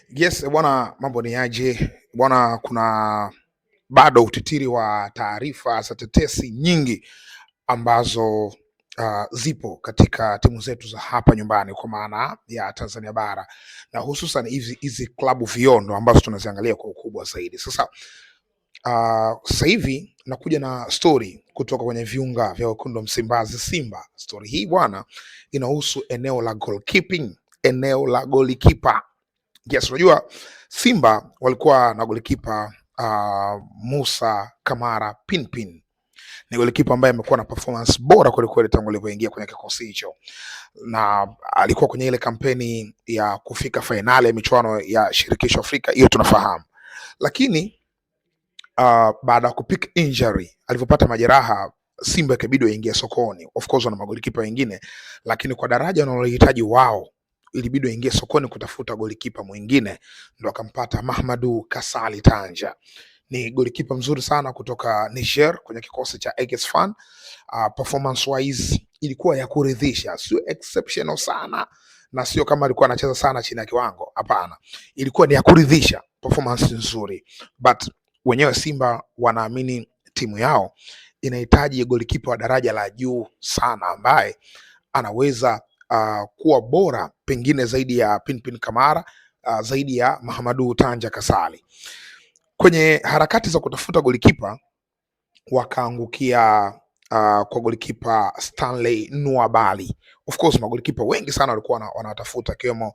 Yes bwana, mambo ni aje bwana? Kuna bado utitiri wa taarifa za tetesi nyingi ambazo zipo katika timu zetu za hapa nyumbani kwa maana ya Tanzania bara, na hususan hizi klabu viondo ambazo tunaziangalia kwa ukubwa zaidi. Sasa hivi nakuja na story kutoka kwenye viunga vya wekundu wa Msimbazi, Simba. Story hii bwana inahusu eneo la goalkeeping, eneo la golikipa. Yes, unajua Simba walikuwa na golikipa Musa Kamara Pinpin. Ni golikipa ambaye amekuwa na performance bora kwelikweli tangu alivyoingia kwenye kikosi hicho, na alikuwa kwenye ile kampeni ya kufika fainali ya michuano ya shirikisho Afrika, hiyo tunafahamu. Lakini baada ya kupick injury, alivyopata majeraha, Simba ikabidi waingie sokoni. Of course wana magolikipa wengine, lakini kwa daraja wanalohitaji wao ilibidi waingie sokoni kutafuta golikipa mwingine, ndo akampata Mahamadou Kasali Tanja. Ni golikipa mzuri sana kutoka Niger kwenye kikosi cha Ajax Fan. Performance wise ilikuwa ya kuridhisha, sio exceptional sana na sio kama alikuwa anacheza sana chini ya kiwango, hapana. Ilikuwa ni ya kuridhisha, performance nzuri, but wenyewe Simba wanaamini timu yao inahitaji golikipa wa daraja la juu sana ambaye anaweza kuwa bora pengine zaidi ya Pinpin Kamara, zaidi ya Mahamadou Tanja Kasali. Kwenye harakati za kutafuta golikipa wakaangukia kwa golikipa Stanley Nwabali. Of course magolikipa wengi sana walikuwa wanatafuta, akiwemo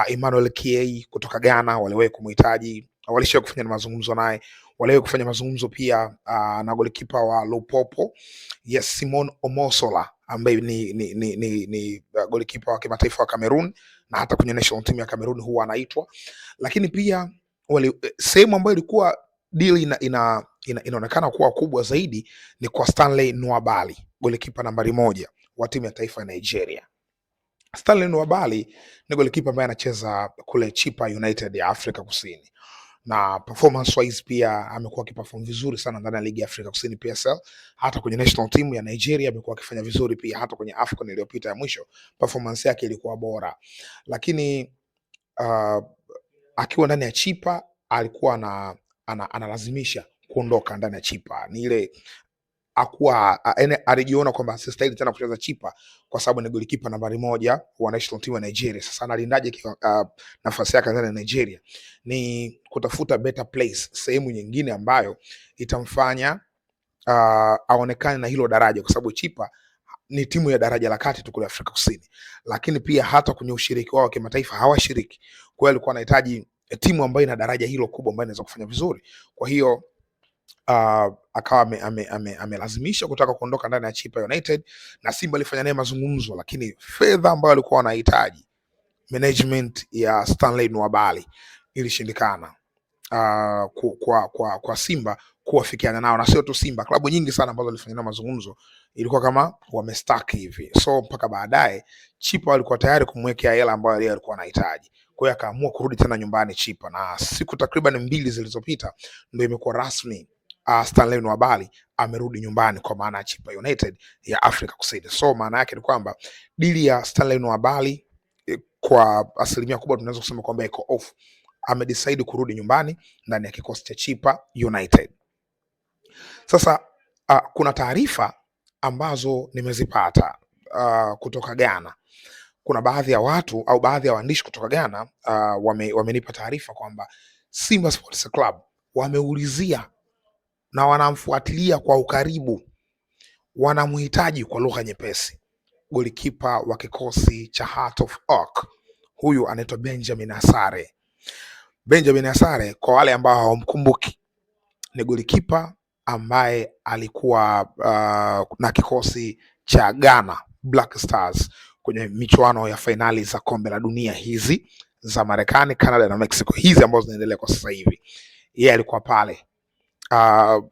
Emmanuel Kiei kutoka Ghana, waliwahi kumhitaji, walishawahi kufanya mazungumzo naye, waliwahi kufanya mazungumzo pia na golikipa wa Lupopo, yes, Simon Omosola ambaye ni golikipa wa kimataifa wa Cameroon, na hata kwenye national team ya Cameroon huwa anaitwa. Lakini pia sehemu ambayo ilikuwa deal inaonekana kuwa kubwa zaidi ni kwa Stanley Nwabali, golikipa nambari 1 wa timu ya taifa ya Nigeria. Stanley Nwabali ni golikipa ambaye anacheza kule Chipa United ya Afrika Kusini, na performance wise pia amekuwa akiperform vizuri sana ndani ya ligi ya Afrika Kusini PSL. Hata kwenye national team ya Nigeria amekuwa akifanya vizuri pia, hata kwenye AFCON iliyopita ya mwisho performance yake ilikuwa bora. Lakini akiwa ndani ya Chipa alikuwa analazimisha kuondoka ndani ya Chipa. Ni ile alijiona kwamba sistahili tena kucheza Chipa kwa sababu ni golikipa nambari 1 wa national team ya Nigeria. Sasa analindaje nafasi yake ndani ya Nigeria? Ni kutafuta better place, sehemu nyingine ambayo itamfanya aonekane na hilo daraja, kwa sababu Chipa ni timu ya daraja la kati tu kule Afrika Kusini, lakini pia hata kwenye ushiriki wao wa kimataifa hawashiriki. Kwa hiyo alikuwa anahitaji timu ambayo ina daraja hilo kubwa ambayo inaweza kufanya vizuri. Kwa hiyo akawa amelazimisha kutaka kuondoka ndani ya Chipa United, na Simba alifanya naye mazungumzo, lakini fedha ambayo alikuwa wanahitaji management ya Stanley Nwabali ilishindikana kwa Simba kuwafikiana nao. Na sio tu Simba, klabu nyingi sana ambazo walifanya nao mazungumzo ilikuwa kama wamestack hivi, so mpaka baadaye Chipa walikuwa tayari kumwekea hela ambayo yeye alikuwa anahitaji. Kwa hiyo akaamua kurudi tena nyumbani Chipa, na siku takriban 2 zilizopita ndio imekuwa rasmi, Stanley Nwabali amerudi nyumbani kwa maana ya Chipa United ya Afrika Kusini. So maana yake ni kwamba dili ya Stanley Nwabali kwa asilimia kubwa tunaweza kusema kwamba iko off. Amedecide kurudi nyumbani ndani ya kikosi cha Chipa United. Sasa kuna taarifa ambazo nimezipata kutoka Ghana. Kuna baadhi ya watu au baadhi ya waandishi kutoka Ghana wamenipa taarifa kwamba Simba Sports Club wameulizia na wanamfuatilia kwa ukaribu, wanamhitaji kwa lugha nyepesi golikipa wa kikosi cha Heart of Oak. Huyu anaitwa Benjamin Asare. Benjamin Asare, kwa wale ambao hawamkumbuki, ni golikipa ambaye alikuwa na kikosi cha Ghana Black Stars kwenye michuano ya fainali za kombe la dunia hizi za Marekani, Canada na Mexico, hizi ambazo zinaendelea kwa sasa hivi. Yeye alikuwa pale.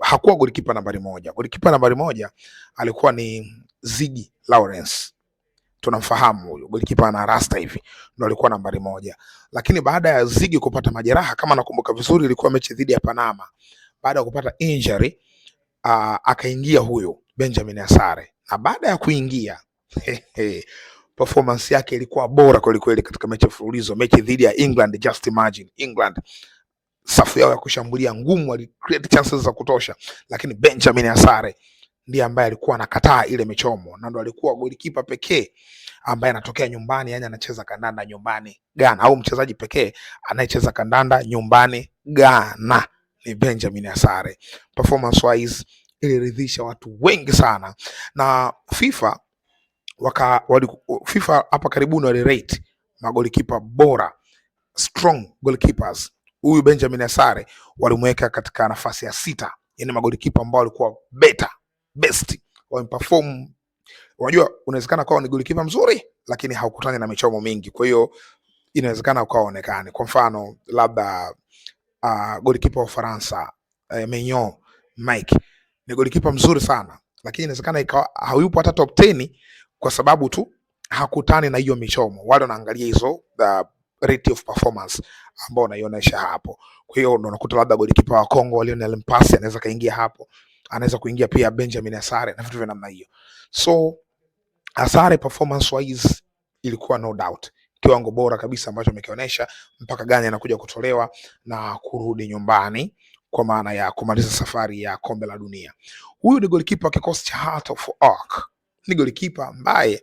Hakuwa golikipa nambari 1. Golikipa nambari 1 alikuwa ni Ziggy Lawrence. Tunamfahamu huyo golikipa na rasta hivi, ndio alikuwa nambari 1. Lakini baada ya Ziggy kupata majeraha, kama nakumbuka vizuri, ilikuwa mechi dhidi ya Panama, baada ya kupata injury akaingia huyo Benjamin Asare, na baada ya kuingia performance yake ilikuwa bora kweli kweli katika mechi mfululizo, mechi dhidi ya England. Just imagine England, safu yao ya kushambulia ngumu, wali create chances za kutosha, lakini Benjamin Asare ndiye ambaye alikuwa anakataa ile michomo, na ndo alikuwa golikipa pekee ambaye anatokea nyumbani, yani anacheza kandanda nyumbani Ghana, au mchezaji pekee anayecheza kandanda nyumbani Ghana ni Benjamin Asare. Performance wise iliridhisha watu wengi sana, na FIFA hapa karibuni walirate magolikipa bora, strong goalkeepers. Huyu Benjamin Asare walimweka katika nafasi ya 6, yani magolikipa ambao walikuwa best wameperform. Unajua, unawezekana kwa ni golikipa mzuri lakini haukutani na michomo mingi, kwa hiyo inawezekana ukaonekane. Kwa mfano labda golikipa wa Ufaransa Maignan Mike ni golikipa mzuri sana, lakini inawezekana ikawa hayupo hata top 10 kwa sababu tu hakutani na hiyo michomo. Wale wanaangalia hizo rate of performance ambao unaionyesha hapo. Kwa hiyo ndo unakuta labda golikipa wa Kongo Lionel Mpasi anaweza kaingia hapo, anaweza kuingia pia Benjamin Asare na vitu vya namna hiyo. So Asare performance wise ilikuwa no doubt kiwango bora kabisa ambacho amekionyesha mpaka Ghana anakuja kutolewa na kurudi nyumbani kwa maana ya kumaliza safari ya kombe la dunia. Huyu ni golikipa wa kikosi cha Heart of Oak. Ni golikipa ambaye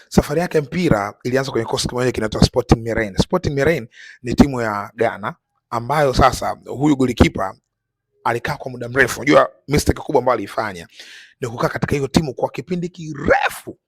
safari yake mpira ilianza kwenye kikosi kimoja kinaitwa Sporting Marine. Sporting Marine ni timu ya Ghana ambayo sasa huyu golikipa alikaa kwa muda mrefu. Unajua mistake kubwa ambayo alifanya ni kukaa katika hiyo timu kwa kipindi kirefu.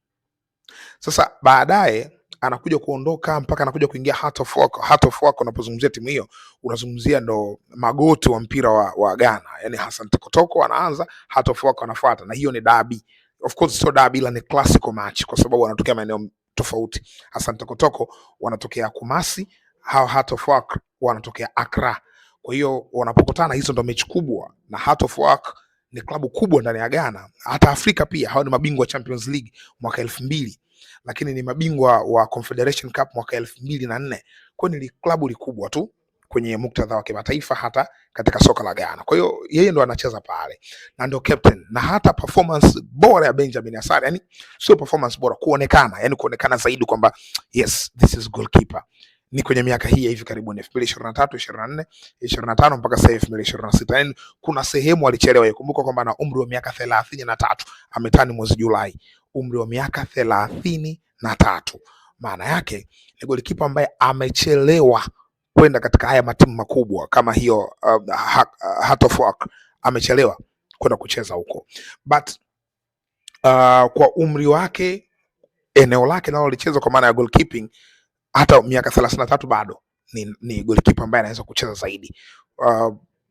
Sasa baadaye anakuja kuondoka mpaka anakuja kuingia Heart of Oak. Heart of Oak, unapozungumzia timu hiyo unazungumzia ndo magoti wa mpira wa Ghana. Yani Hassan Tekotoko anaanza, Heart of Oak anafuata, na hiyo ni derby. Of course sio derby, ila ni classical match kwa sababu wanatokea maeneo tofauti. Hassan Tekotoko wanatokea Kumasi, hao Heart of Oak wanatokea Accra. Kwa hiyo wanapokutana, hizo ndo mechi kubwa, na Heart of Oak ni klabu kubwa ndani ya Ghana, hata Afrika pia. Hao ni mabingwa wa Champions League mwaka 2000, lakini ni mabingwa wa Confederation Cup mwaka 2004. Kwa hiyo ni klabu likubwa tu kwenye muktadha wa kimataifa, hata katika soka la Ghana. Kwa hiyo yeye ndo anacheza pale na ndo captain, na hata performance bora ya Benjamin Asare, yani sio performance bora, kuonekana, yani kuonekana zaidi kwamba yes, this is goalkeeper, ni kwenye miaka hii ya hivi karibuni 2023, 24, 25 mpaka sasa 2026. Yani kuna sehemu alichelewa. Ikumbuka kwamba ana umri wa miaka 33, ametani mwezi Julai, umri wa miaka 33. Maana yake ni golikipa ambaye amechelewa kwenda katika haya matimu makubwa kama hiyo Heart of Oak, amechelewa kwenda kucheza huko, but kwa umri wake, eneo lake nalo licheza kwa maana ya goalkeeping, hata miaka 33 bado ni golikipa ambaye anaweza kucheza zaidi.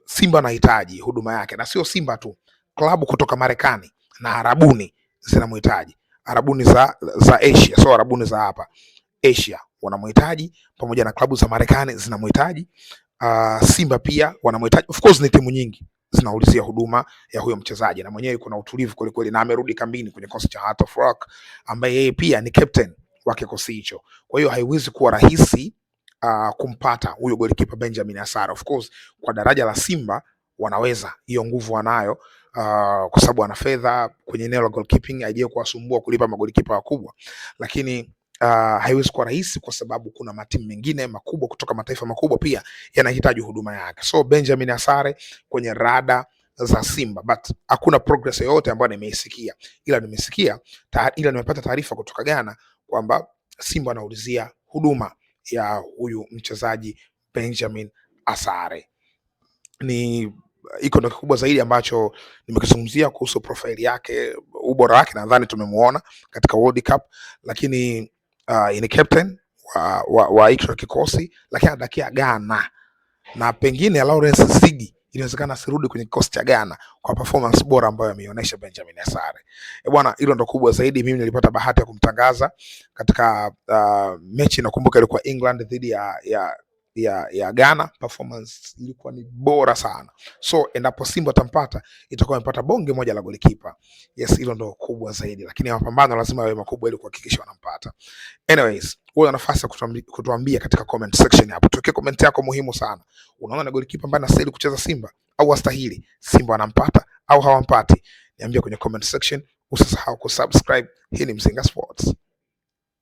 Simba anahitaji huduma yake, na sio Simba tu, klabu kutoka Marekani na Arabuni zinamhitaji. Arabuni za Asia, so Arabuni za hapa Asia wanamhitaji, pamoja na klabu za Marekani zinamhitaji. Simba pia wanamhitaji. Of course ni timu nyingi zinaulizia huduma ya huyo mchezaji, na mwenyewe kuna utulivu kweli kweli, na amerudi kambini kwenye kikosi cha Heart of Oak, ambaye yeye pia ni captain wa kikosi hicho. Kwa hiyo haiwezi kuwa rahisi kumpata huyo golikipa Benjamin Asare. Of course kwa daraja la Simba wanaweza, hiyo nguvu wanayo, kwa sababu ana fedha kwenye eneo la goalkeeping, haijaje kuwasumbua kulipa magolikipa wakubwa, lakini haiwezi kuwa rahisi kwa sababu kuna matimu mengine makubwa kutoka mataifa makubwa pia yanahitaji huduma yake. So Benjamin Asare kwenye rada za Simba, but hakuna progress yoyote ambayo nimeisikia, ila nimepata taarifa kutoka Ghana kwamba Simba anaulizia huduma ya huyu mchezaji Benjamin Asare. Ni iko ndo kikubwa zaidi ambacho nimekizungumzia kuhusu profile yake, ubora wake. Nadhani tumemuona katika World Cup, lakini ni captain wa hicho kikosi, lakini anabakia Ghana, na pengine Lawrence Zigi inawezekana asirudi kwenye kikosi cha Ghana kwa performance bora ambayo ameonyesha Benjamin Asare. Bwana, hilo ndo kubwa zaidi. Mimi nilipata bahati ya kumtangaza katika mechi, nakumbuka ilikuwa England dhidi ya Ghana. Performance ilikuwa ni bora sana, so endapo Simba atampata itakuwa amepata bonge moja la golikipa. Yes, hilo ndo kubwa zaidi, lakini mapambano lazima yawe makubwa ili kuhakikisha wanampata. Anyways, una nafasi ya kutuambia katika comment section hapo. Tuweke comment yako muhimu sana. Unaona ni golikipa ambaye anastahili kucheza Simba au hastahili? Simba wanampata au hawampati? Niambie kwenye comment section. Usisahau kusubscribe. Hii ni Mzinga Sports.